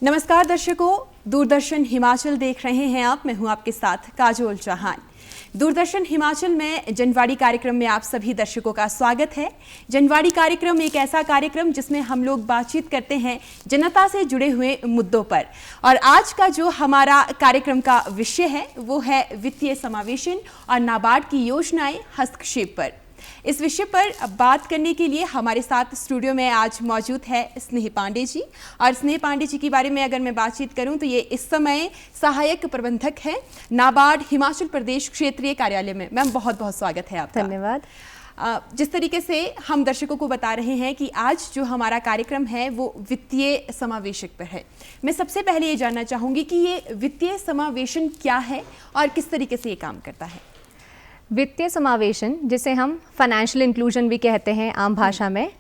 नमस्कार दर्शकों, दूरदर्शन हिमाचल देख रहे हैं आप। मैं हूं आपके साथ काजोल चौहान। दूरदर्शन हिमाचल में जनवाड़ी कार्यक्रम में आप सभी दर्शकों का स्वागत है। जनवाड़ी कार्यक्रम एक ऐसा कार्यक्रम जिसमें हम लोग बातचीत करते हैं जनता से जुड़े हुए मुद्दों पर। और आज का जो हमारा कार्यक्रम का विषय है वो है वित्तीय समावेशन और नाबार्ड की योजनाएं हस्तक्षेप पर। इस विषय पर बात करने के लिए हमारे साथ स्टूडियो में आज मौजूद है स्नेह पांडे जी। और स्नेह पांडे जी के बारे में अगर मैं बातचीत करूं तो ये इस समय सहायक प्रबंधक है नाबार्ड हिमाचल प्रदेश क्षेत्रीय कार्यालय में। मैम बहुत बहुत स्वागत है आपका। धन्यवाद। जिस तरीके से हम दर्शकों को बता रहे हैं कि आज जो हमारा कार्यक्रम है वो वित्तीय समावेशक पर है, मैं सबसे पहले ये जानना चाहूँगी कि ये वित्तीय समावेशन क्या है और किस तरीके से ये काम करता है। वित्तीय समावेशन, जिसे हम फाइनेंशियल इंक्लूजन भी कहते हैं आम भाषा में,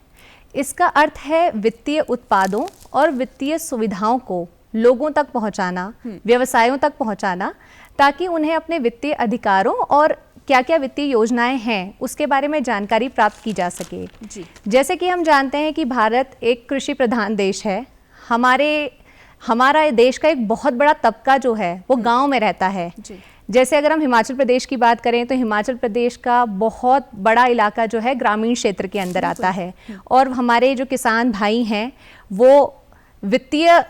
इसका अर्थ है वित्तीय उत्पादों और वित्तीय सुविधाओं को लोगों तक पहुंचाना, व्यवसायों तक पहुंचाना, ताकि उन्हें अपने वित्तीय अधिकारों और क्या क्या वित्तीय योजनाएं हैं उसके बारे में जानकारी प्राप्त की जा सके जी। जैसे कि हम जानते हैं कि भारत एक कृषि प्रधान देश है। हमारा देश का एक बहुत बड़ा तबका जो है वो गाँव में रहता है जी। जैसे अगर हम हिमाचल प्रदेश की बात करें तो हिमाचल प्रदेश का बहुत बड़ा इलाका जो है ग्रामीण क्षेत्र के अंदर आता है। और हमारे जो किसान भाई हैं वो वित्तीय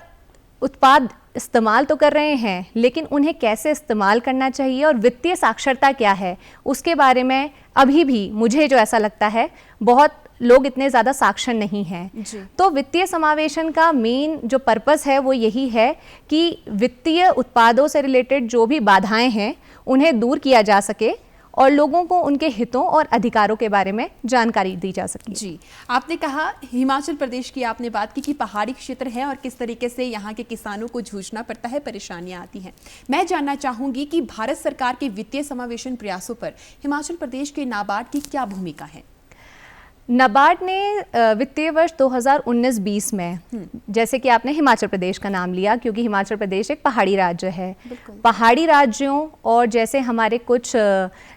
उत्पाद इस्तेमाल तो कर रहे हैं, लेकिन उन्हें कैसे इस्तेमाल करना चाहिए और वित्तीय साक्षरता क्या है उसके बारे में अभी भी मुझे जो ऐसा लगता है बहुत लोग इतने ज़्यादा साक्षर नहीं हैं। तो वित्तीय समावेशन का मेन जो पर्पस है वो यही है कि वित्तीय उत्पादों से रिलेटेड जो भी बाधाएं हैं उन्हें दूर किया जा सके और लोगों को उनके हितों और अधिकारों के बारे में जानकारी दी जा सके जी। आपने कहा हिमाचल प्रदेश की आपने बात की कि पहाड़ी क्षेत्र है और किस तरीके से यहाँ के किसानों को जूझना पड़ता है, परेशानियाँ आती हैं। मैं जानना चाहूँगी कि भारत सरकार के वित्तीय समावेशन प्रयासों पर हिमाचल प्रदेश के नाबार्ड की क्या भूमिका है। नाबार्ड ने वित्तीय वर्ष 2019-20 में, जैसे कि आपने हिमाचल प्रदेश का नाम लिया क्योंकि हिमाचल प्रदेश एक पहाड़ी राज्य है, पहाड़ी राज्यों और जैसे हमारे कुछ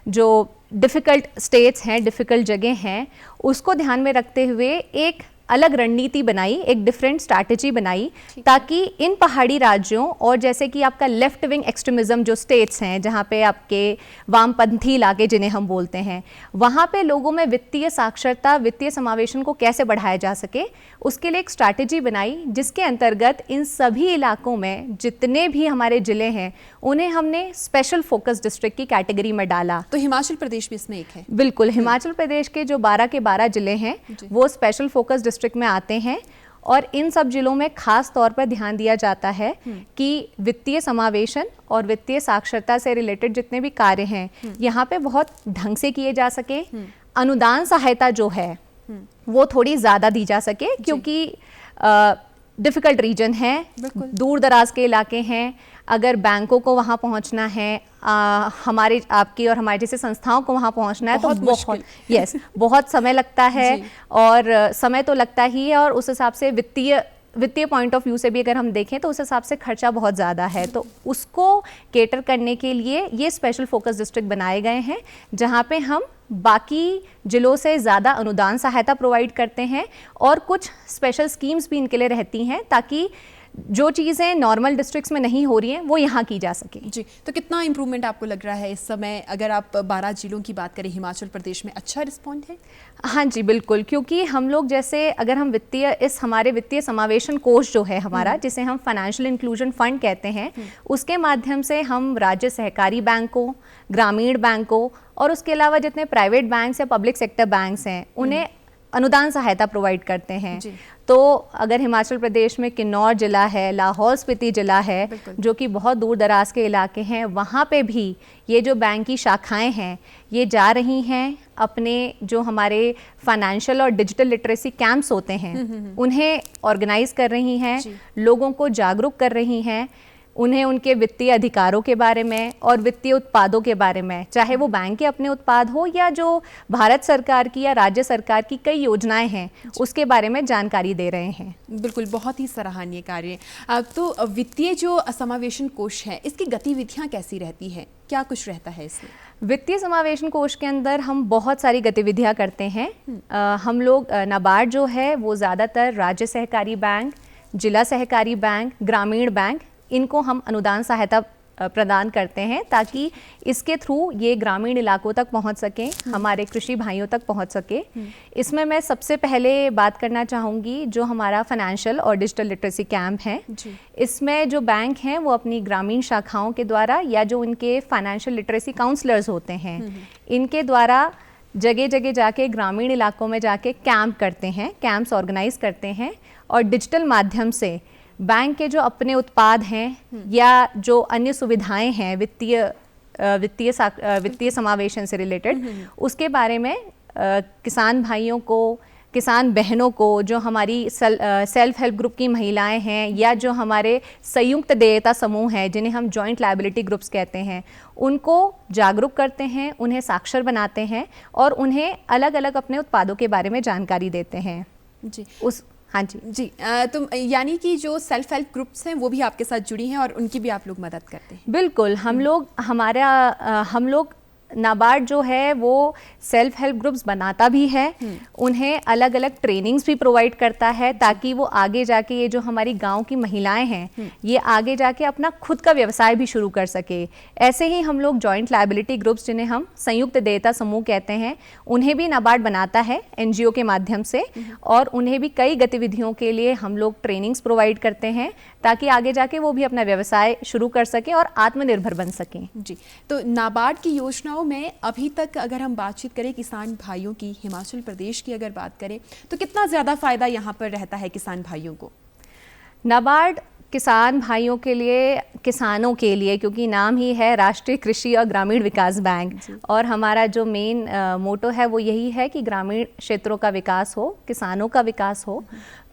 जो डिफ़िकल्ट स्टेट्स हैं, डिफ़िकल्ट जगह हैं, उसको ध्यान में रखते हुए एक अलग रणनीति बनाई, एक डिफरेंट स्ट्रैटेजी बनाई, ताकि इन पहाड़ी राज्यों और जैसे कि आपका लेफ्ट विंग एक्सट्रीमिज्म जो स्टेट्स हैं, जहाँ पे आपके वामपंथी इलाके जिन्हें हम बोलते हैं, वहाँ पे लोगों में वित्तीय साक्षरता, वित्तीय समावेशन को कैसे बढ़ाया जा सके, उसके लिए एक स्ट्रैटेजी बनाई, जिसके अंतर्गत इन सभी इलाकों में जितने भी हमारे ज़िले हैं उन्हें हमने स्पेशल फोकस डिस्ट्रिक्ट की कैटेगरी में डाला। तो हिमाचल प्रदेश भी इसमें एक है। बिल्कुल, हिमाचल प्रदेश के जो 12 के 12 ज़िले हैं वो स्पेशल फोकस डिस्ट्रिक्ट में आते हैं और इन सब जिलों में खास तौर पर ध्यान दिया जाता है कि वित्तीय समावेशन और वित्तीय साक्षरता से रिलेटेड जितने भी कार्य हैं यहाँ पे बहुत ढंग से किए जा सके। अनुदान सहायता जो है वो थोड़ी ज़्यादा दी जा सके क्योंकि डिफ़िकल्ट रीजन है, दूर दराज के इलाके हैं। अगर बैंकों को वहाँ पहुँचना है, हमारे आपकी और हमारे जैसे संस्थाओं को वहाँ पहुँचना है तो बहुत समय लगता है और समय तो लगता ही है। और उस हिसाब से वित्तीय पॉइंट ऑफ व्यू से भी अगर हम देखें तो उस हिसाब से खर्चा बहुत ज़्यादा है। तो उसको केटर करने के लिए ये स्पेशल फोकस डिस्ट्रिक्ट बनाए गए हैं जहाँ पे हम बाकी जिलों से ज़्यादा अनुदान सहायता प्रोवाइड करते हैं और कुछ स्पेशल स्कीम्स भी इनके लिए रहती हैं ताकि जो चीज़ें नॉर्मल डिस्ट्रिक्ट्स में नहीं हो रही हैं वो यहाँ की जा सके जी। तो कितना इम्प्रूवमेंट आपको लग रहा है इस समय, अगर आप 12 जिलों की बात करें हिमाचल प्रदेश में, अच्छा रिस्पॉन्ड है? हाँ जी बिल्कुल, क्योंकि हम लोग जैसे अगर हम हमारे वित्तीय समावेशन कोष जो है हमारा, जिसे हम फाइनेंशियल इंक्लूजन फंड कहते हैं, उसके माध्यम से हम राज्य सहकारी बैंकों, ग्रामीण बैंकों और उसके अलावा जितने प्राइवेट बैंक्स या पब्लिक सेक्टर बैंक्स हैं उन्हें अनुदान सहायता प्रोवाइड करते हैं। तो अगर हिमाचल प्रदेश में किन्नौर जिला है, लाहौल स्पीति जिला है जो कि बहुत दूर दराज के इलाके हैं, वहाँ पे भी ये जो बैंक की शाखाएं हैं ये जा रही हैं, अपने जो हमारे फाइनेंशियल और डिजिटल लिटरेसी कैंप्स होते हैं उन्हें ऑर्गेनाइज कर रही हैं, लोगों को जागरूक कर रही हैं, उन्हें उनके वित्तीय अधिकारों के बारे में और वित्तीय उत्पादों के बारे में, चाहे वो बैंक के अपने उत्पाद हो या जो भारत सरकार की या राज्य सरकार की कई योजनाएं हैं उसके बारे में जानकारी दे रहे हैं। बिल्कुल, बहुत ही सराहनीय कार्य। तो वित्तीय जो समावेशन कोष है इसकी गतिविधियां कैसी रहती है, क्या कुछ रहता है इसमें? वित्तीय समावेशन कोष के अंदर हम बहुत सारी गतिविधियां करते हैं। हम लोग नाबार्ड जो है वो ज़्यादातर राज्य सहकारी बैंक, जिला सहकारी बैंक, ग्रामीण बैंक, इनको हम अनुदान सहायता प्रदान करते हैं ताकि इसके थ्रू ये ग्रामीण इलाकों तक पहुंच सकें, हमारे कृषि भाइयों तक पहुंच सके। इसमें मैं सबसे पहले बात करना चाहूँगी जो हमारा फाइनेंशियल और डिजिटल लिटरेसी कैंप है। इसमें जो बैंक हैं वो अपनी ग्रामीण शाखाओं के द्वारा या जो उनके फाइनेंशियल लिटरेसी काउंसलर्स होते हैं इनके द्वारा जगह जगह जाके ग्रामीण इलाकों में जाके कैंप करते हैं, कैंप्स ऑर्गेनाइज करते हैं और डिजिटल माध्यम से बैंक के जो अपने उत्पाद हैं या जो अन्य सुविधाएं हैं वित्तीय समावेशन से रिलेटेड, उसके बारे में किसान भाइयों को, किसान बहनों को, जो हमारी सेल्फ हेल्प ग्रुप की महिलाएं हैं या जो हमारे संयुक्त देयता समूह हैं जिन्हें हम जॉइंट लायबिलिटी ग्रुप्स कहते हैं, उनको जागरूक करते हैं, उन्हें साक्षर बनाते हैं और उन्हें अलग अलग अपने उत्पादों के बारे में जानकारी देते हैं। जी हाँ जी तो यानी कि जो सेल्फ हेल्प ग्रुप्स हैं वो भी आपके साथ जुड़ी हैं और उनकी भी आप लोग मदद करते हैं? बिल्कुल, हम लोग नाबार्ड जो है वो सेल्फ हेल्प ग्रुप्स बनाता भी है, उन्हें अलग अलग ट्रेनिंग्स भी प्रोवाइड करता है ताकि वो आगे जाके ये जो हमारी गांव की महिलाएं हैं ये आगे जाके अपना खुद का व्यवसाय भी शुरू कर सके। ऐसे ही हम लोग जॉइंट लायबिलिटी ग्रुप्स जिन्हें हम संयुक्त देयता समूह कहते हैं, उन्हें भी नाबार्ड बनाता है एनजीओ के माध्यम से और उन्हें भी कई गतिविधियों के लिए हम लोग ट्रेनिंग्स प्रोवाइड करते हैं ताकि आगे जाके वो भी अपना व्यवसाय शुरू कर सकें और आत्मनिर्भर बन सकें। जी, तो नाबार्ड की योजनाओं में अभी तक अगर हम बातचीत करें किसान भाइयों की, हिमाचल प्रदेश की अगर बात करें तो कितना ज़्यादा फ़ायदा यहाँ पर रहता है किसान भाइयों को? नाबार्ड किसान भाइयों के लिए, किसानों के लिए, क्योंकि नाम ही है राष्ट्रीय कृषि और ग्रामीण विकास बैंक और हमारा जो मेन मोटो है वो यही है कि ग्रामीण क्षेत्रों का विकास हो, किसानों का विकास हो।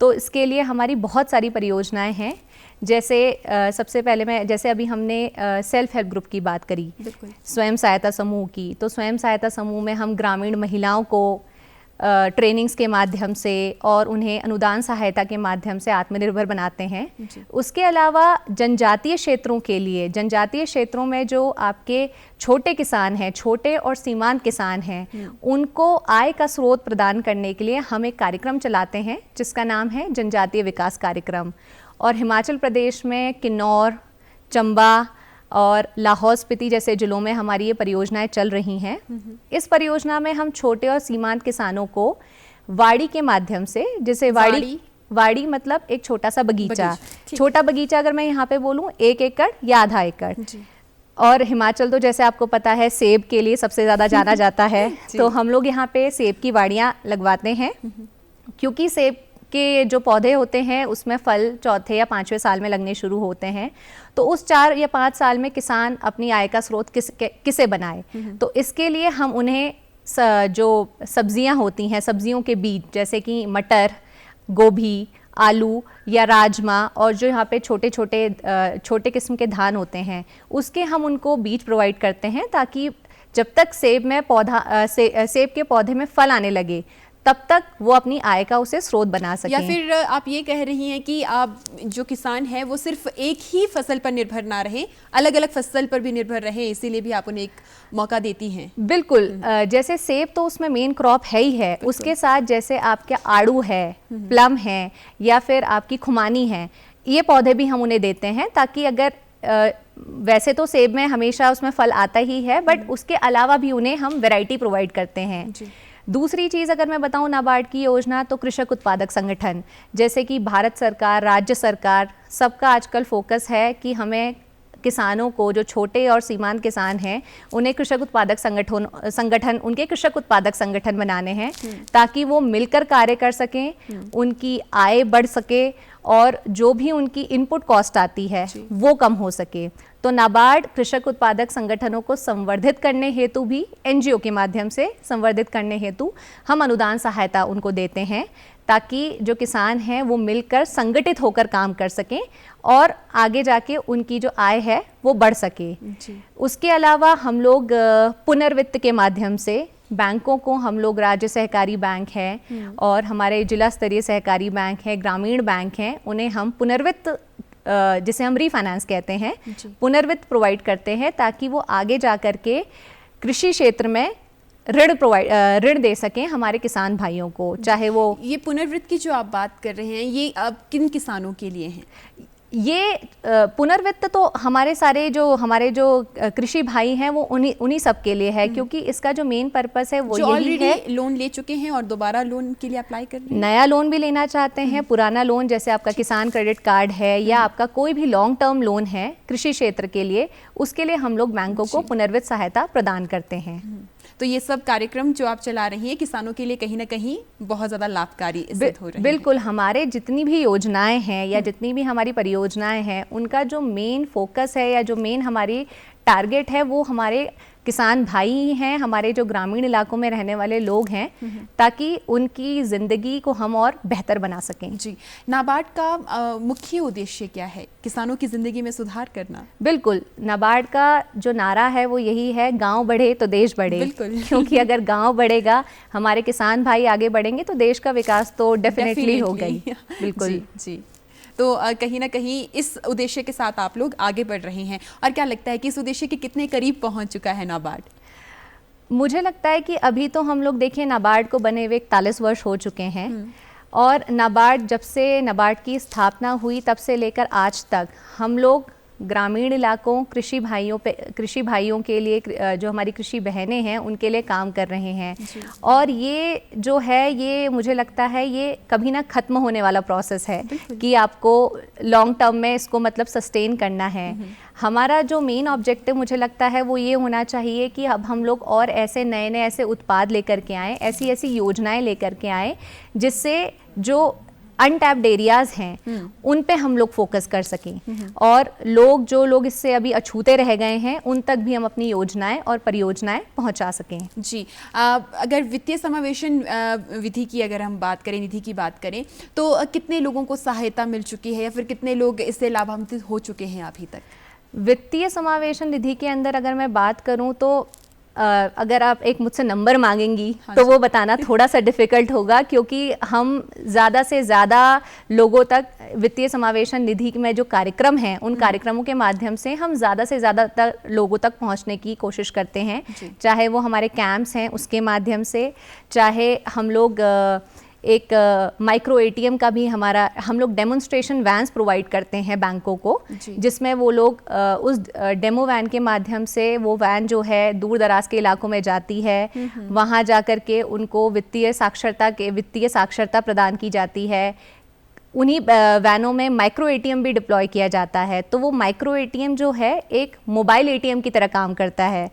तो इसके लिए हमारी बहुत सारी परियोजनाएं हैं। जैसे सबसे पहले जैसे अभी हमने सेल्फ हेल्प ग्रुप की बात करी, स्वयं सहायता समूह की, तो स्वयं सहायता समूह में हम ग्रामीण महिलाओं को ट्रेनिंग्स के माध्यम से और उन्हें अनुदान सहायता के माध्यम से आत्मनिर्भर बनाते हैं। उसके अलावा जनजातीय क्षेत्रों के लिए, जनजातीय क्षेत्रों में जो आपके छोटे किसान हैं, छोटे और सीमांत किसान हैं, उनको आय का स्रोत प्रदान करने के लिए हम एक कार्यक्रम चलाते हैं जिसका नाम है जनजातीय विकास कार्यक्रम। और हिमाचल प्रदेश में किन्नौर, चंबा और लाहौल स्पीति जैसे जिलों में हमारी ये परियोजनाएं चल रही हैं। इस परियोजना में हम छोटे और सीमांत किसानों को वाड़ी के माध्यम से, जैसे वाड़ी मतलब एक छोटा सा बगीचा, छोटा बगीचा अगर मैं यहाँ पे बोलूँ 1 एकड़ या आधा एकड़, और हिमाचल तो जैसे आपको पता है सेब के लिए सबसे ज़्यादा जाना जाता है, तो हम लोग यहाँ पे सेब की वाड़ियाँ लगवाते हैं क्योंकि सेब के जो पौधे होते हैं उसमें फल चौथे या 5वें साल में लगने शुरू होते हैं। तो उस 4 या 5 साल में किसान अपनी आय का स्रोत किसे बनाए, तो इसके लिए हम उन्हें जो सब्जियां होती हैं, सब्जियों के बीज जैसे कि मटर, गोभी, आलू या राजमा और जो यहाँ पे छोटे किस्म के धान होते हैं उसके हम उनको बीज प्रोवाइड करते हैं ताकि जब तक सेब के पौधे में फल आने लगे तब तक वो अपनी आय का उसे स्रोत बना सकें। या फिर आप ये कह रही हैं कि आप जो किसान हैं वो सिर्फ एक ही फसल पर निर्भर ना रहें, अलग अलग फसल पर भी निर्भर रहें, इसीलिए भी आप उन्हें एक मौका देती हैं। बिल्कुल, जैसे सेब तो उसमें मेन क्रॉप है ही है, उसके साथ जैसे आपके आड़ू है, प्लम है या फिर आपकी खुमानी है, ये पौधे भी हम उन्हें देते हैं ताकि अगर वैसे तो सेब में हमेशा उसमें फल आता ही है बट उसके अलावा भी उन्हें हम वैरायटी प्रोवाइड करते हैं। दूसरी चीज़ अगर मैं बताऊं नाबार्ड की योजना, तो कृषक उत्पादक संगठन, जैसे कि भारत सरकार, राज्य सरकार, सबका आजकल फोकस है कि हमें किसानों को, जो छोटे और सीमांत किसान हैं, उन्हें कृषक उत्पादक संगठन उनके कृषक उत्पादक संगठन बनाने हैं ताकि वो मिलकर कार्य कर सकें, उनकी आय बढ़ सके और जो भी उनकी इनपुट कॉस्ट आती है वो कम हो सके। तो नाबार्ड कृषक उत्पादक संगठनों को संवर्धित करने हेतु भी एनजीओ के माध्यम से संवर्धित करने हेतु हम अनुदान सहायता उनको देते हैं ताकि जो किसान हैं वो मिलकर संगठित होकर काम कर सकें और आगे जाके उनकी जो आय है वो बढ़ सके। उसके अलावा हम लोग पुनर्वित्त के माध्यम से बैंकों को, हम लोग राज्य सहकारी बैंक है और हमारे जिला स्तरीय सहकारी बैंक है, ग्रामीण बैंक हैं, उन्हें हम पुनर्वित्त, जिसे हम रीफाइनेंस कहते हैं, पुनर्वित्त प्रोवाइड करते हैं ताकि वो आगे जा कर के कृषि क्षेत्र में ऋण दे सकें हमारे किसान भाइयों को, चाहे वो ये पुनर्वित्त की जो आप बात कर रहे हैं ये अब किन किसानों के लिए हैं? ये पुनर्वित्त तो हमारे जो कृषि भाई हैं वो उन्हीं सब के लिए है, क्योंकि इसका जो मेन पर्पस है वो यही है। लोन ले चुके हैं और दोबारा लोन के लिए अप्लाई कर रहे हैं, नया लोन भी लेना चाहते हैं, पुराना लोन जैसे आपका किसान क्रेडिट कार्ड है या आपका कोई भी लॉन्ग टर्म लोन है कृषि क्षेत्र के लिए, उसके लिए हम लोग बैंकों को पुनर्वित्त सहायता प्रदान करते हैं। तो ये सब कार्यक्रम जो आप चला रही हैं किसानों के लिए कहीं ना कहीं बहुत ज़्यादा लाभकारी सिद्ध हो रहे हैं। बिल्कुल, हमारे जितनी भी योजनाएं हैं या जितनी भी हमारी परियोजनाएं हैं, उनका जो मेन फोकस है या जो मेन हमारी टारगेट है वो हमारे किसान भाई ही हैं, हमारे जो ग्रामीण इलाकों में रहने वाले लोग हैं, ताकि उनकी ज़िंदगी को हम और बेहतर बना सकें। जी, नाबार्ड का मुख्य उद्देश्य क्या है? किसानों की ज़िंदगी में सुधार करना। बिल्कुल, नाबार्ड का जो नारा है वो यही है, गांव बढ़े तो देश बढ़े। बिल्कुल। क्योंकि अगर गांव बढ़ेगा, हमारे किसान भाई आगे बढ़ेंगे तो देश का विकास तो डेफिनेटली होगा ही। बिल्कुल जी। तो कहीं ना कहीं इस उद्देश्य के साथ आप लोग आगे बढ़ रहे हैं, और क्या लगता है कि इस उद्देश्य के कितने करीब पहुंच चुका है नाबार्ड? मुझे लगता है कि अभी तो हम लोग देखिए नाबार्ड को बने हुए 41 वर्ष हो चुके हैं, और नाबार्ड जब से नाबार्ड की स्थापना हुई तब से लेकर आज तक हम लोग ग्रामीण इलाकों कृषि भाइयों के लिए, जो हमारी कृषि बहनें हैं उनके लिए काम कर रहे हैं। और ये जो है ये मुझे लगता है ये कभी ना ख़त्म होने वाला प्रोसेस है कि आपको लॉन्ग टर्म में इसको मतलब सस्टेन करना है। हमारा जो मेन ऑब्जेक्टिव मुझे लगता है वो ये होना चाहिए कि अब हम लोग और ऐसे नए ऐसे उत्पाद लेकर के आएँ, ऐसी योजनाएं लेकर के आएँ जिससे जो अनटैप्ड एरियाज हैं उन पे हम लोग फोकस कर सकें, और जो लोग इससे अभी अछूते रह गए हैं उन तक भी हम अपनी योजनाएं और परियोजनाएं पहुंचा सकें। जी, अगर वित्तीय समावेशन विधि की अगर हम बात करें, निधि की बात करें, तो कितने लोगों को सहायता मिल चुकी है या फिर कितने लोग इससे लाभान्वित हो चुके हैं अभी तक? वित्तीय समावेशन निधि के अंदर अगर मैं बात करूं तो अगर आप एक मुझसे नंबर मांगेंगी तो वो बताना थोड़ा सा डिफ़िकल्ट होगा, क्योंकि हम ज़्यादा से ज़्यादा लोगों तक वित्तीय समावेशन निधि में जो कार्यक्रम हैं उन कार्यक्रमों के माध्यम से हम ज़्यादा से ज़्यादा लोगों तक पहुंचने की कोशिश करते हैं, चाहे वो हमारे कैंप्स हैं उसके माध्यम से, चाहे हम लोग एक माइक्रो एटीएम का भी हम लोग डेमोन्स्ट्रेशन वैन्स प्रोवाइड करते हैं बैंकों को, जिसमें वो लोग उस डेमो वैन के माध्यम से वो वैन जो है दूर दराज के इलाकों में जाती है, वहाँ जाकर के उनको वित्तीय साक्षरता प्रदान की जाती है। उन्हीं वैनों में माइक्रो एटीएम भी डिप्लॉय किया जाता है, तो वो माइक्रो एटीएम जो है एक मोबाइल एटीएम की तरह काम करता है।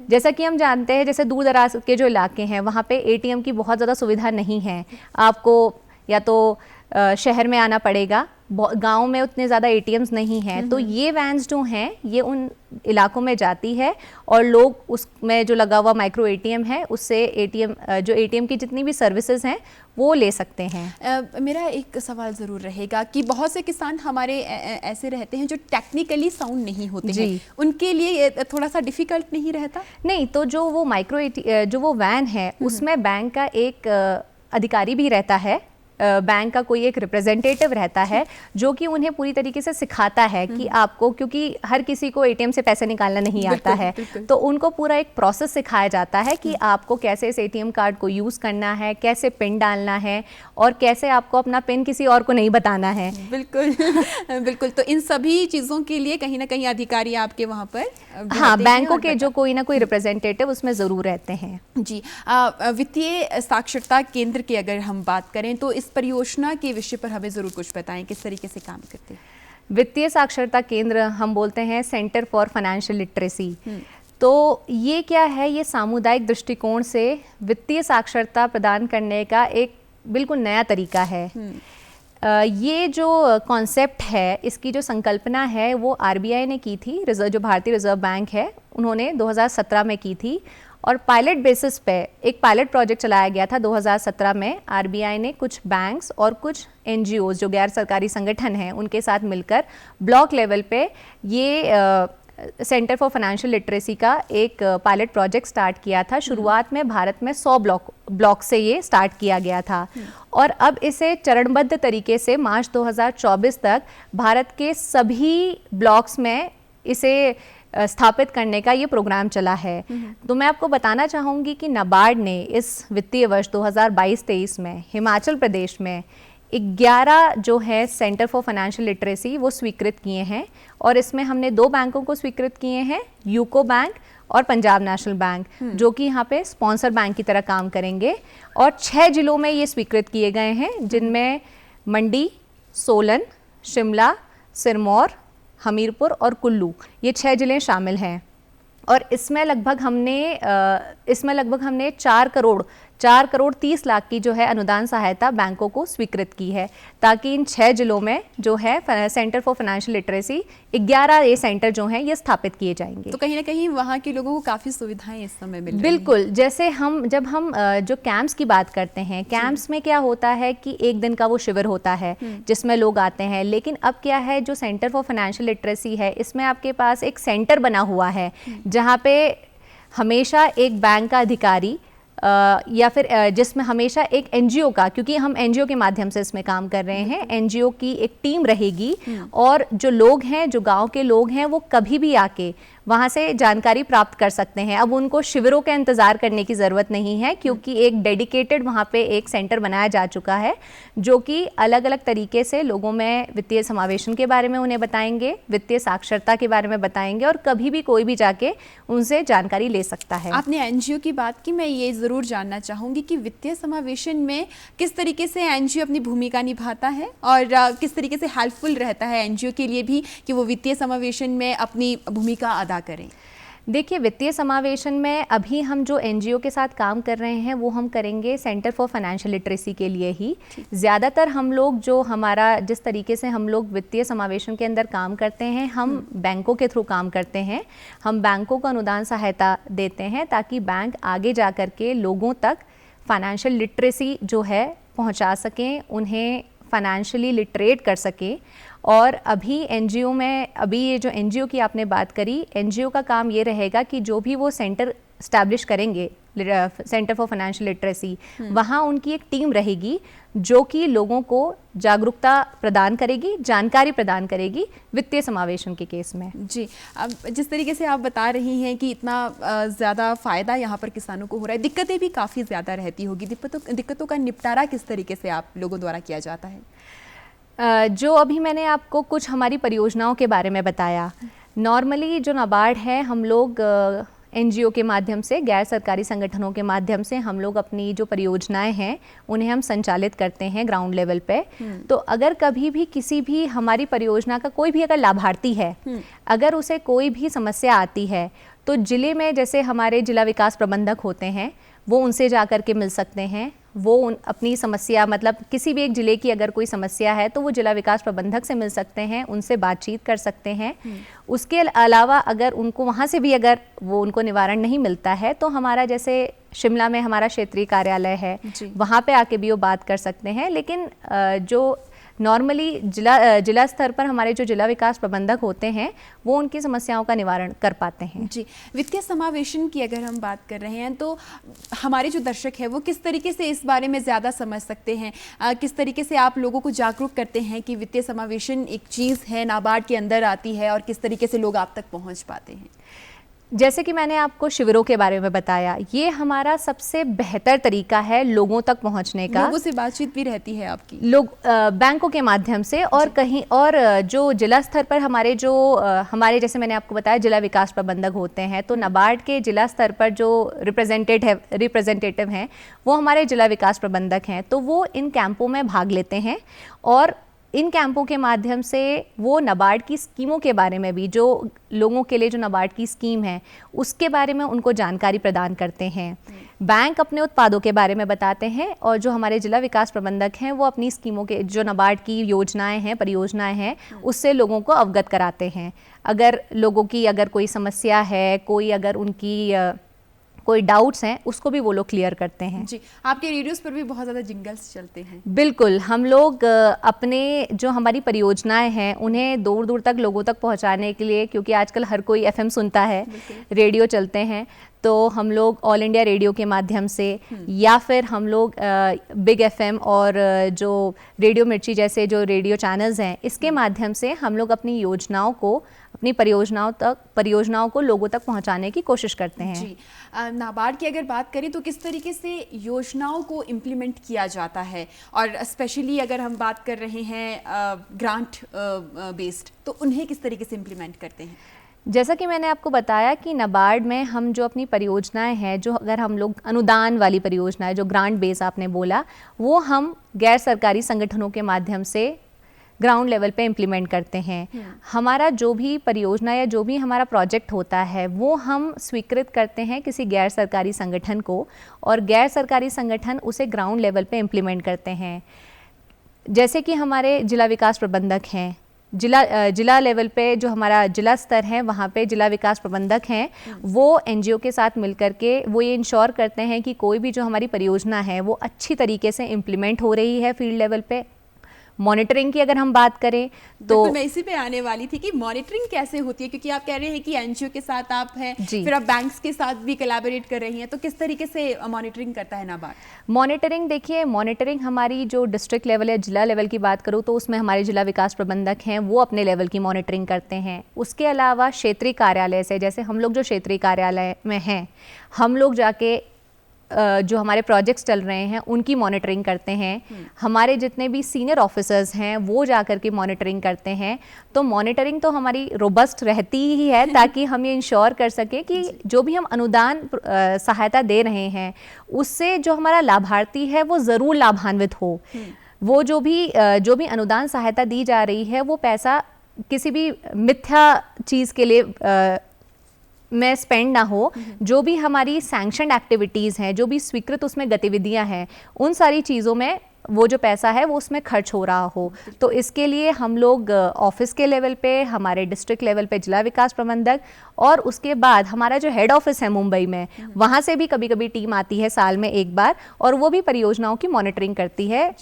जैसा कि हम जानते हैं, जैसे दूर दराज के जो इलाके हैं वहाँ पे एटीएम की बहुत ज़्यादा सुविधा नहीं है, आपको या तो शहर में आना पड़ेगा, गांव में उतने ज़्यादा एटीएम्स नहीं हैं, तो ये वैन्स जो हैं ये उन इलाकों में जाती है और लोग उसमें जो लगा हुआ माइक्रो एटीएम है उससे एटीएम की जितनी भी सर्विसेज हैं वो ले सकते हैं। मेरा एक सवाल ज़रूर रहेगा कि बहुत से किसान हमारे ऐसे रहते हैं जो टेक्निकली साउंड नहीं होते हैं, उनके लिए थोड़ा सा डिफ़िकल्ट नहीं रहता? नहीं, तो जो वो वैन है उसमें बैंक का एक अधिकारी भी रहता है, बैंक का कोई एक रिप्रेजेंटेटिव रहता है जो कि उन्हें पूरी तरीके से सिखाता है कि आपको, क्योंकि हर किसी को एटीएम से पैसे निकालना नहीं आता है, तो उनको पूरा एक प्रोसेस सिखाया जाता है कि आपको कैसे इस एटीएम कार्ड को यूज़ करना है, कैसे पिन डालना है और कैसे आपको अपना पिन किसी और को नहीं बताना है। बिल्कुल बिल्कुल। तो इन सभी चीज़ों के लिए कहीं ना कहीं अधिकारी आपके वहाँ पर, हाँ, बैंकों के जो कोई ना कोई रिप्रेजेंटेटिव उसमें ज़रूर रहते हैं। जी, वित्तीय साक्षरता केंद्र की अगर हम बात करें तो इस परियोजना के विषय पर हमें ज़रूर कुछ बताएं, किस तरीके से काम करते हैं? वित्तीय साक्षरता केंद्र हम बोलते हैं सेंटर फॉर फाइनेंशियल लिटरेसी। तो ये क्या है, ये सामुदायिक दृष्टिकोण से वित्तीय साक्षरता प्रदान करने का एक बिल्कुल नया तरीका है। ये जो कॉन्सेप्ट है, इसकी जो संकल्पना है वो आरबीआई ने की थी, जो भारतीय रिजर्व बैंक है उन्होंने 2017 में की थी, और पायलट बेसिस पे एक पायलट प्रोजेक्ट चलाया गया था 2017 में। आरबीआई ने कुछ बैंक्स और कुछ एनजीओज जो गैर सरकारी संगठन हैं उनके साथ मिलकर ब्लॉक लेवल पे ये सेंटर फॉर फाइनेंशियल लिटरेसी का एक पायलट प्रोजेक्ट स्टार्ट किया था। शुरुआत में भारत में 100 ब्लॉक से ये स्टार्ट किया गया था, और अब इसे चरणबद्ध तरीके से मार्च 2024 तक भारत के सभी ब्लॉक्स में इसे स्थापित करने का ये प्रोग्राम चला है। तो मैं आपको बताना चाहूँगी कि नाबार्ड ने इस वित्तीय वर्ष 2022-23 में हिमाचल प्रदेश में 11 जो है सेंटर फॉर फाइनेंशियल लिटरेसी वो स्वीकृत किए हैं, और इसमें हमने 2 बैंकों को स्वीकृत किए हैं, यूको बैंक और पंजाब नेशनल बैंक, जो कि यहाँ पे स्पॉन्सर बैंक की तरह काम करेंगे। और 6 जिलों में ये स्वीकृत किए गए हैं, जिनमें मंडी, सोलन, शिमला, सिरमौर, हमीरपुर और कुल्लू, ये 6 जिले शामिल हैं। और इसमें लगभग हमने 4 करोड़ 30 लाख की जो है अनुदान सहायता बैंकों को स्वीकृत की है, ताकि इन 6 जिलों में जो है सेंटर फॉर फाइनेंशियल लिटरेसी 11 ये सेंटर जो हैं ये स्थापित किए जाएंगे। तो कहीं ना कहीं वहाँ के लोगों को काफ़ी सुविधाएं इस समय मिल रही हैं। बिल्कुल, जैसे जब हम जो कैंप्स की बात करते हैं, कैंप्स में क्या होता है कि एक दिन का वो शिविर होता है जिसमें लोग आते हैं, लेकिन अब क्या है, जो सेंटर फॉर फाइनेंशियल लिटरेसी है इसमें आपके पास एक सेंटर बना हुआ है, जहाँ पे हमेशा एक बैंक का अधिकारी या फिर जिसमें हमेशा एक एनजीओ का, क्योंकि हम एनजीओ के माध्यम से इसमें काम कर रहे हैं, एनजीओ की एक टीम रहेगी, और जो लोग हैं, जो गांव के लोग हैं, वो कभी भी आके वहाँ से जानकारी प्राप्त कर सकते हैं। अब उनको शिविरों का इंतज़ार करने की ज़रूरत नहीं है, क्योंकि एक डेडिकेटेड वहाँ पे एक सेंटर बनाया जा चुका है, जो कि अलग अलग तरीके से लोगों में वित्तीय समावेशन के बारे में उन्हें बताएंगे, वित्तीय साक्षरता के बारे में बताएंगे, और कभी भी कोई भी जाके उनसे जानकारी ले सकता है। आपने एनजीओ की बात की, मैं ये ज़रूर जानना चाहूँगी कि वित्तीय समावेशन में किस तरीके से एनजीओ अपनी भूमिका निभाता है, और किस तरीके से हेल्पफुल रहता है एनजीओ के लिए भी कि वो वित्तीय समावेशन में अपनी भूमिका अदा करें। देखिए, वित्तीय समावेशन में अभी हम जो एनजीओ के साथ काम कर रहे हैं वो हम करेंगे सेंटर फॉर फाइनेंशियल लिटरेसी के लिए ही। ज़्यादातर हम लोग जो हमारा जिस तरीके से हम लोग वित्तीय समावेशन के अंदर काम करते हैं, हम बैंकों के थ्रू काम करते हैं। हम बैंकों को अनुदान सहायता देते हैं ताकि बैंक आगे जा कर के लोगों तक फाइनेंशियल लिटरेसी जो है पहुंचा सकें, उन्हें फाइनेंशियली लिटरेट कर सकें। और अभी एनजीओ में, अभी ये जो एनजीओ की आपने बात करी, एनजीओ का काम ये रहेगा कि जो भी वो सेंटर स्टैब्लिश करेंगे, सेंटर फॉर फाइनेंशियल लिटरेसी, वहाँ उनकी एक टीम रहेगी जो कि लोगों को जागरूकता प्रदान करेगी, जानकारी प्रदान करेगी वित्तीय समावेशन के केस में। जी, अब जिस तरीके से आप बता रही हैं कि इतना ज़्यादा फ़ायदा यहाँ पर किसानों को हो रहा है, दिक्कतें भी काफ़ी ज़्यादा रहती होगी, दिक्कतों का निपटारा किस तरीके से आप लोगों द्वारा किया जाता है? जो अभी मैंने आपको कुछ हमारी परियोजनाओं के बारे में बताया, नॉर्मली जो नाबार्ड है, हम लोग एनजीओ के माध्यम से, गैर सरकारी संगठनों के माध्यम से हम लोग अपनी जो परियोजनाएं हैं उन्हें हम संचालित करते हैं ग्राउंड लेवल पे। तो अगर कभी भी किसी भी हमारी परियोजना का कोई भी अगर लाभार्थी है, अगर उसे कोई भी समस्या आती है, तो जिले में जैसे हमारे जिला विकास प्रबंधक होते हैं, वो उनसे जा कर के मिल सकते हैं। वो अपनी समस्या, मतलब किसी भी एक ज़िले की अगर कोई समस्या है तो वो जिला विकास प्रबंधक से मिल सकते हैं, उनसे बातचीत कर सकते हैं। उसके अलावा अगर उनको वहाँ से भी अगर वो उनको निवारण नहीं मिलता है, तो हमारा जैसे शिमला में हमारा क्षेत्रीय कार्यालय है, वहाँ पे आके भी वो बात कर सकते हैं। लेकिन जो नॉर्मली जिला स्तर पर हमारे जो जिला विकास प्रबंधक होते हैं, वो उनकी समस्याओं का निवारण कर पाते हैं। जी, वित्तीय समावेशन की अगर हम बात कर रहे हैं तो हमारे जो दर्शक हैं वो किस तरीके से इस बारे में ज़्यादा समझ सकते हैं? किस तरीके से आप लोगों को जागरूक करते हैं कि वित्तीय समावेशन एक चीज़ है, नाबार्ड के अंदर आती है, और किस तरीके से लोग आप तक पहुँच पाते हैं? जैसे कि मैंने आपको शिविरों के बारे में बताया, ये हमारा सबसे बेहतर तरीका है लोगों तक पहुंचने का। लोगों से बातचीत भी रहती है आपकी? लोग बैंकों के माध्यम से, और कहीं और जो जिला स्तर पर हमारे जैसे मैंने आपको बताया जिला विकास प्रबंधक होते हैं, तो नाबार्ड के जिला स्तर पर जो रिप्रेजेंटेटिव हैं वो हमारे जिला विकास प्रबंधक हैं। तो वो इन कैंपों में भाग लेते हैं, और इन कैंपों के माध्यम से वो नाबार्ड की स्कीमों के बारे में भी, जो लोगों के लिए जो नाबार्ड की स्कीम है उसके बारे में उनको जानकारी प्रदान करते हैं। बैंक अपने उत्पादों के बारे में बताते हैं, और जो हमारे जिला विकास प्रबंधक हैं वो अपनी स्कीमों के, जो नाबार्ड की योजनाएं हैं, परियोजनाएं हैं, उससे लोगों को अवगत कराते हैं। अगर लोगों की अगर कोई समस्या है, कोई अगर उनकी कोई डाउट्स हैं, उसको भी वो लोग क्लियर करते हैं। जी, आपके रेडियोस पर भी बहुत ज़्यादा जिंगल्स चलते हैं। बिल्कुल, हम लोग अपने जो हमारी परियोजनाएं हैं उन्हें दूर दूर तक लोगों तक पहुंचाने के लिए, क्योंकि आजकल हर कोई एफएम सुनता है, रेडियो चलते हैं, तो हम लोग ऑल इंडिया रेडियो के माध्यम से, या फिर हम लोग बिग एफएम और जो रेडियो मिर्ची जैसे जो रेडियो चैनल्स हैं, इसके माध्यम से हम लोग अपनी योजनाओं को अपनी परियोजनाओं को लोगों तक पहुंचाने की कोशिश करते हैं। जी, नाबार्ड की अगर बात करें तो किस तरीके से योजनाओं को इम्प्लीमेंट किया जाता है, और स्पेशली अगर हम बात कर रहे हैं ग्रांट बेस्ड, तो उन्हें किस तरीके से इम्प्लीमेंट करते हैं? जैसा कि मैंने आपको बताया कि नाबार्ड में हम जो अपनी परियोजनाएं हैं, जो अगर हम लोग अनुदान वाली परियोजनाएं, जो ग्रांट बेस आपने बोला, वो हम गैर सरकारी संगठनों के माध्यम से ग्राउंड लेवल पे इम्प्लीमेंट करते हैं। हमारा जो भी परियोजना या जो भी हमारा प्रोजेक्ट होता है वो हम स्वीकृत करते हैं किसी गैर सरकारी संगठन को, और गैर सरकारी संगठन उसे ग्राउंड लेवल पे इम्प्लीमेंट करते हैं। जैसे कि हमारे जिला विकास प्रबंधक हैं, जिला लेवल पे जो हमारा जिला स्तर है वहाँ पे जिला विकास प्रबंधक हैं, वो एनजीओ के साथ मिलकर के वो ये इंश्योर करते हैं कि कोई भी जो हमारी परियोजना है वो अच्छी तरीके से इम्प्लीमेंट हो रही है फील्ड लेवल पे। मॉनिटरिंग की अगर हम बात करें तो मैं इसी पे आने वाली थी कि मॉनिटरिंग कैसे होती है, क्योंकि आप कह रहे हैं कि एनजीओ के साथ आप हैं, फिर आप बैंक्स के साथ भी कोलैबोरेट कर रही हैं, तो किस तरीके से मॉनिटरिंग करता है नाबार्ड? मॉनिटरिंग देखिए, मॉनिटरिंग हमारी जो डिस्ट्रिक्ट लेवल या जिला लेवल की बात करूँ तो उसमें हमारे जिला विकास प्रबंधक हैं, वो अपने लेवल की मॉनिटरिंग करते हैं। उसके अलावा क्षेत्रीय कार्यालय से, जैसे हम लोग जो क्षेत्रीय कार्यालय में हैं, हम लोग जाके जो हमारे प्रोजेक्ट्स चल रहे हैं उनकी मॉनिटरिंग करते हैं। हमारे जितने भी सीनियर ऑफिसर्स हैं वो जाकर के मॉनिटरिंग करते हैं। तो मॉनिटरिंग तो हमारी रोबस्ट रहती ही है ताकि हम ये इंश्योर कर सकें कि जो भी हम अनुदान सहायता दे रहे हैं उससे जो हमारा लाभार्थी है वो ज़रूर लाभान्वित हो। वो जो भी अनुदान सहायता दी जा रही है वो पैसा किसी भी मिथ्या चीज़ के लिए में स्पेंड ना हो। जो भी हमारी सैंक्शन एक्टिविटीज़ हैं, जो भी स्वीकृत उसमें गतिविधियां हैं, उन सारी चीज़ों में वो जो पैसा है वो उसमें खर्च हो रहा हो। तो इसके लिए हम लोग ऑफिस के लेवल पे, हमारे डिस्ट्रिक्ट लेवल पे जिला विकास प्रबंधक, और उसके बाद हमारा जो हेड ऑफिस है मुंबई में, वहाँ से भी कभी कभी टीम आती है साल में एक बार, और वो भी परियोजनाओं की मॉनिटरिंग करती है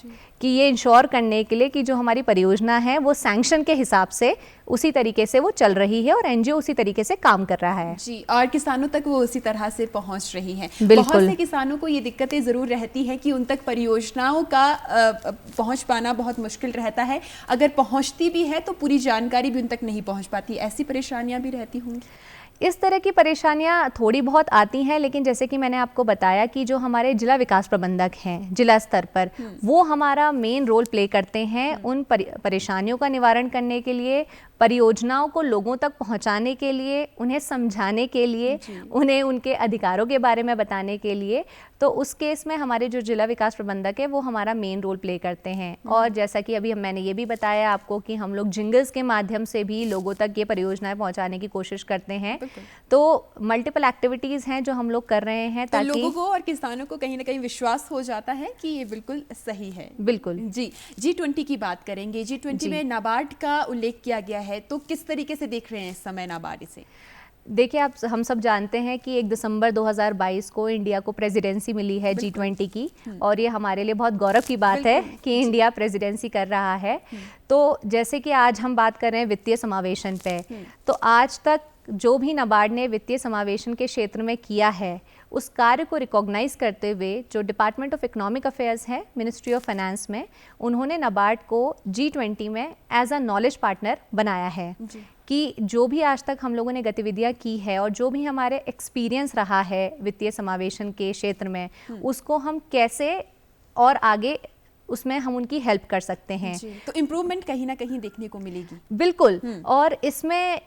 कि ये इंश्योर करने के लिए कि जो हमारी परियोजना है वो सैंक्शन के हिसाब से उसी तरीके से वो चल रही है और एनजीओ उसी तरीके से काम कर रहा है। जी, और किसानों तक वो उसी तरह से पहुंच रही है। बहुत से किसानों को ये दिक्कतें ज़रूर रहती है कि उन तक परियोजनाओं का पहुंच पाना बहुत मुश्किल रहता है। अगर पहुंचती भी है तो पूरी जानकारी भी उन तक नहीं पहुंच पाती। ऐसी परेशानियां भी रहती होंगी? इस तरह की परेशानियां थोड़ी बहुत आती हैं, लेकिन जैसे कि मैंने आपको बताया कि जो हमारे जिला विकास प्रबंधक हैं जिला स्तर पर, वो हमारा मेन रोल प्ले करते हैं उन परेशानियों का निवारण करने के लिए, परियोजनाओं को लोगों तक पहुंचाने के लिए, उन्हें समझाने के लिए, उन्हें उनके अधिकारों के बारे में बताने के लिए। तो उस केस में हमारे जो जिला विकास प्रबंधक है वो हमारा मेन रोल प्ले करते हैं। और जैसा कि अभी मैंने ये भी बताया आपको कि हम लोग जिंगल्स के माध्यम से भी लोगों तक ये परियोजनाएं पहुंचाने की कोशिश करते हैं। तो मल्टीपल एक्टिविटीज़ हैं जो हम लोग कर रहे हैं ताकि लोगों को और किसानों को कहीं ना कहीं विश्वास हो जाता है कि ये बिल्कुल सही है। बिल्कुल। जी, G20 की बात करेंगे। G20 में नाबार्ड का उल्लेख किया गया है, तो किस तरीके से देख रहे हैं इस समय नाबार्ड इसे? देखिए, हम सब जानते हैं कि 1 दिसंबर 2022 को इंडिया को प्रेसिडेंसी मिली है G20 की, और ये हमारे लिए बहुत गौरव की बात है कि इंडिया प्रेसिडेंसी कर रहा है। तो जैसे कि आज हम बात कर रहे हैं वित्तीय समावेशन पे, तो आज तक जो भी नाबार्ड ने वित्तीय समावेशन के क्षेत्र में किया है उस कार्य को रिकॉग्नाइज करते हुए जो डिपार्टमेंट ऑफ इकोनॉमिक अफेयर्स है मिनिस्ट्री ऑफ फाइनेंस में, उन्होंने नाबार्ड को G20 में एज अ नॉलेज पार्टनर बनाया है कि जो भी आज तक हम लोगों ने गतिविधियां की है और जो भी हमारे एक्सपीरियंस रहा है वित्तीय समावेशन के क्षेत्र में, उसको हम कैसे और आगे उसमें हम उनकी हेल्प कर सकते हैं। तो इम्प्रूवमेंट कहीं ना कहीं देखने को मिलेगी। बिल्कुल। और इसमें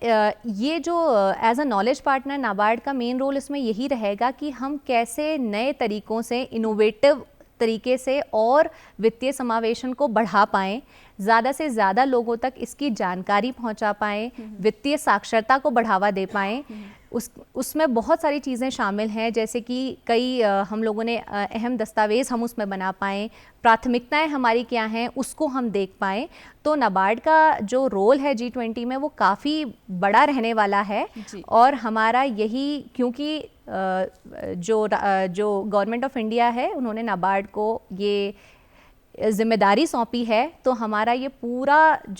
ये जो as a knowledge partner NABARD का मेन रोल इसमें यही रहेगा कि हम कैसे नए तरीकों से, इनोवेटिव तरीके से और वित्तीय समावेशन को बढ़ा पाएं, ज़्यादा से ज़्यादा लोगों तक इसकी जानकारी पहुंचा पाएं, वित्तीय साक्षरता को बढ़ावा दे पाएं। उसमें बहुत सारी चीज़ें शामिल हैं, जैसे कि कई हम लोगों ने अहम दस्तावेज़ हम उसमें बना पाएँ, प्राथमिकताएं हमारी क्या हैं उसको हम देख पाएँ। तो नाबार्ड का जो रोल है G20 में वो काफ़ी बड़ा रहने वाला है। और हमारा यही, क्योंकि जो गवर्नमेंट ऑफ इंडिया है उन्होंने नाबार्ड को ये जिम्मेदारी सौंपी है तो हमारा ये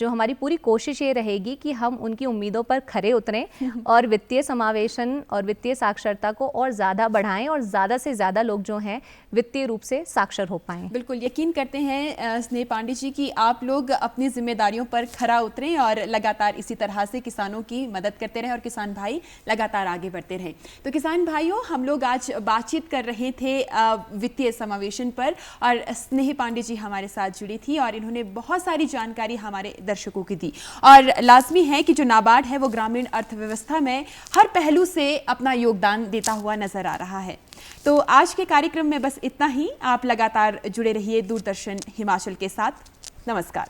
हमारी पूरी कोशिश ये रहेगी कि हम उनकी उम्मीदों पर खरे उतरें और वित्तीय समावेशन और वित्तीय साक्षरता को और ज़्यादा बढ़ाएं और ज़्यादा से ज़्यादा लोग जो हैं वित्तीय रूप से साक्षर हो पाएं। बिल्कुल यकीन करते हैं स्नेह पांडे जी कि आप लोग अपनी जिम्मेदारियों पर खरा उतरें और लगातार इसी तरह से किसानों की मदद करते रहें और किसान भाई लगातार आगे बढ़ते रहें। तो किसान भाइयों, हम लोग आज बातचीत कर रहे थे वित्तीय समावेशन पर और स्नेह पांडे जी हमारे साथ जुड़ी थी और इन्होंने बहुत सारी जानकारी हमारे दर्शकों की दी। और लाजमी है कि जो नाबार्ड है वो ग्रामीण अर्थव्यवस्था में हर पहलू से अपना योगदान देता हुआ नजर आ रहा है। तो आज के कार्यक्रम में बस इतना ही। आप लगातार जुड़े रहिए दूरदर्शन हिमाचल के साथ। नमस्कार।